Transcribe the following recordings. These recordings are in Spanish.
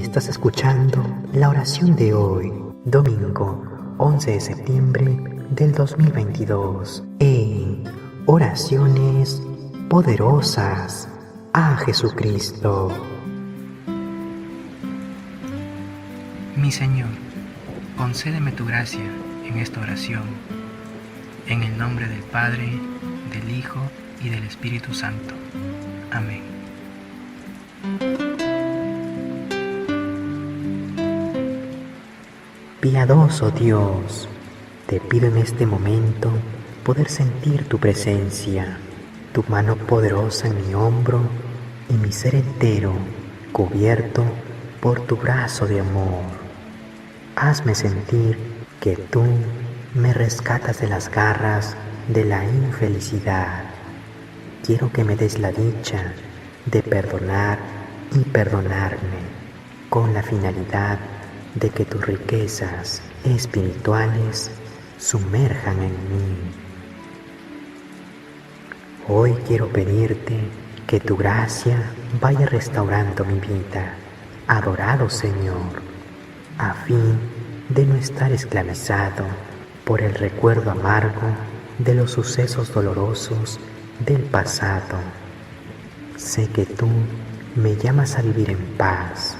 Estás escuchando la oración de hoy, domingo 11 de septiembre del 2022, en Oraciones Poderosas a Jesucristo. Mi Señor, concédeme tu gracia en esta oración, en el nombre del Padre, del Hijo y del Espíritu Santo. Amén. Piadoso Dios, te pido en este momento poder sentir tu presencia, tu mano poderosa en mi hombro y mi ser entero cubierto por tu brazo de amor. Hazme sentir que tú me rescatas de las garras de la infelicidad. Quiero que me des la dicha de perdonar y perdonarme con la finalidad de que tus riquezas espirituales sumerjan en mí. Hoy quiero pedirte que tu gracia vaya restaurando mi vida, adorado Señor, a fin de no estar esclavizado por el recuerdo amargo de los sucesos dolorosos del pasado. Sé que tú me llamas a vivir en paz,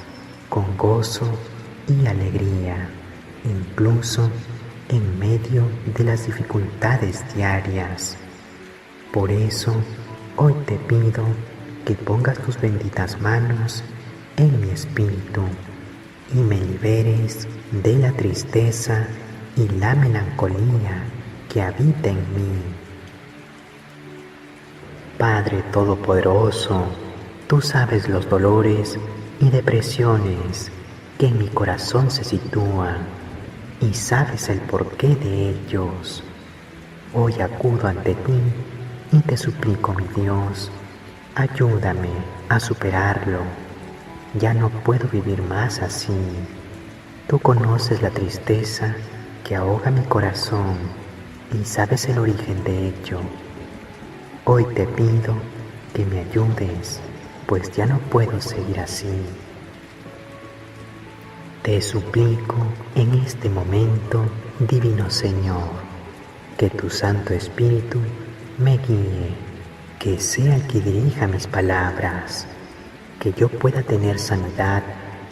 con gozo y alegría, incluso en medio de las dificultades diarias. Por eso, hoy te pido que pongas tus benditas manos en mi espíritu y me liberes de la tristeza y la melancolía que habita en mí. Padre Todopoderoso, tú sabes los dolores y depresiones que en mi corazón se sitúan y sabes el porqué de ellos. Hoy acudo ante ti y te suplico, mi Dios, ayúdame a superarlo. Ya no puedo vivir más así. Tú conoces la tristeza que ahoga mi corazón y sabes el origen de ello. Hoy te pido que me ayudes, pues ya no puedo seguir así. Te suplico en este momento, Divino Señor, que tu Santo Espíritu me guíe, que sea el que dirija mis palabras, que yo pueda tener sanidad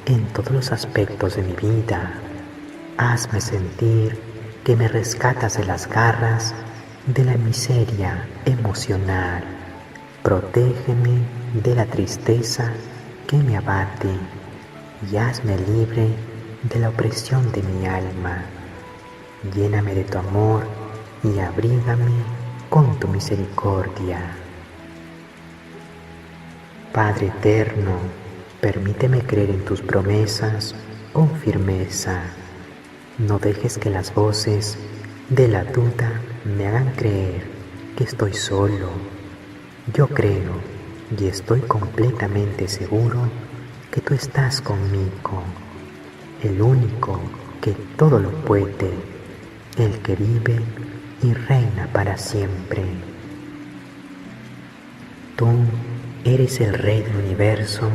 en todos los aspectos de mi vida. Hazme sentir que me rescatas de las garras de la miseria emocional. Protégeme de la tristeza que me abate y hazme libre de la opresión de mi alma. Lléname de tu amor y abrígame con tu misericordia. Padre eterno, permíteme creer en tus promesas con firmeza. No dejes que las voces de la duda me hagan creer que estoy solo. Yo creo y estoy completamente seguro que tú estás conmigo, el único que todo lo puede, el que vive y reina para siempre. Tú eres el Rey del universo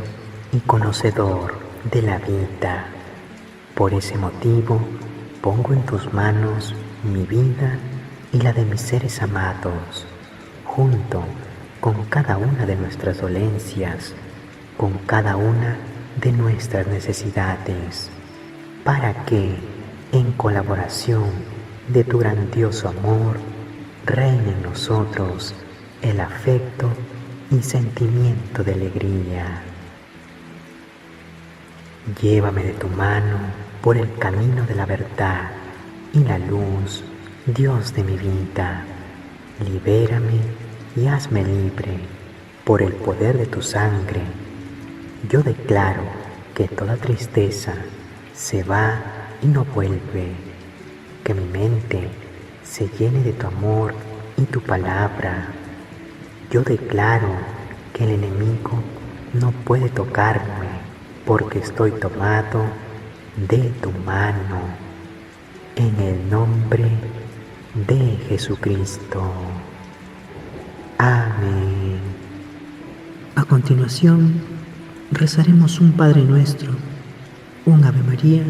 y conocedor de la vida. Por ese motivo, pongo en tus manos mi vida y la de mis seres amados, junto con cada una de nuestras dolencias, con cada una de nuestras necesidades, para que, en colaboración de tu grandioso amor, reine en nosotros el afecto y sentimiento de alegría. Llévame de tu mano por el camino de la verdad y la luz, Dios de mi vida. Libérame y hazme libre por el poder de tu sangre. Yo declaro que toda tristeza se va y no vuelve, que mi mente se llene de tu amor y tu palabra. Yo declaro que el enemigo no puede tocarme porque estoy tomado de tu mano. En el nombre de Jesucristo. Amén. A continuación, rezaremos un Padre Nuestro un Ave María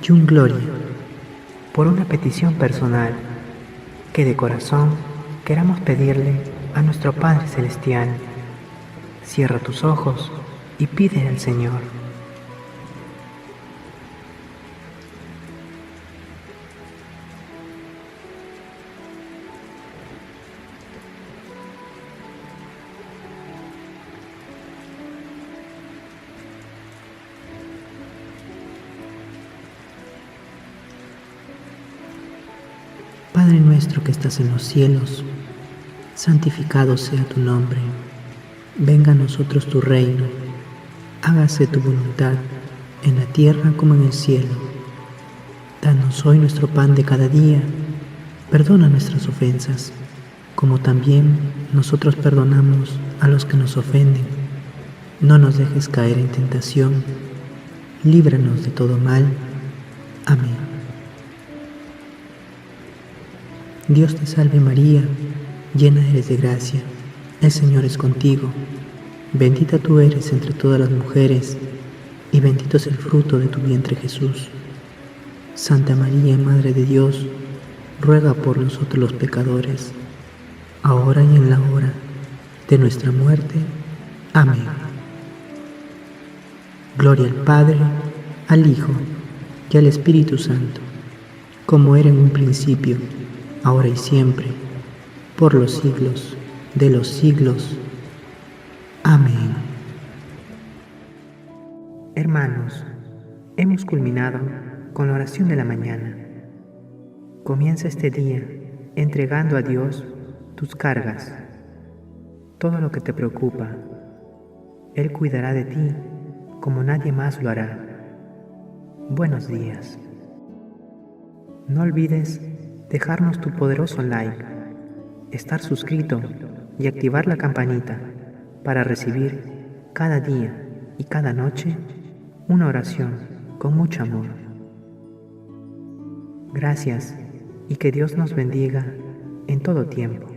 y un Gloria, por una petición personal que de corazón queramos pedirle a nuestro Padre Celestial. Cierra tus ojos y pide al Señor. Padre nuestro que estás en los cielos, santificado sea tu nombre. Venga a nosotros tu reino. Hágase tu voluntad en la tierra como en el cielo. Danos hoy nuestro pan de cada día. Perdona nuestras ofensas, como también nosotros perdonamos a los que nos ofenden. No nos dejes caer en tentación. Líbranos de todo mal. Amén. Dios te salve María, llena eres de gracia, el Señor es contigo. Bendita tú eres entre todas las mujeres, y bendito es el fruto de tu vientre Jesús. Santa María, Madre de Dios, ruega por nosotros los pecadores, ahora y en la hora de nuestra muerte. Amén. Gloria al Padre, al Hijo y al Espíritu Santo, como era en un principio, ahora y siempre, por los siglos de los siglos. Amén. Hermanos, hemos culminado con la oración de la mañana. Comienza este día entregando a Dios tus cargas, todo lo que te preocupa. Él cuidará de ti como nadie más lo hará. Buenos días. No olvides dejarnos tu poderoso like, estar suscrito y activar la campanita para recibir cada día y cada noche una oración con mucho amor. Gracias y que Dios nos bendiga en todo tiempo.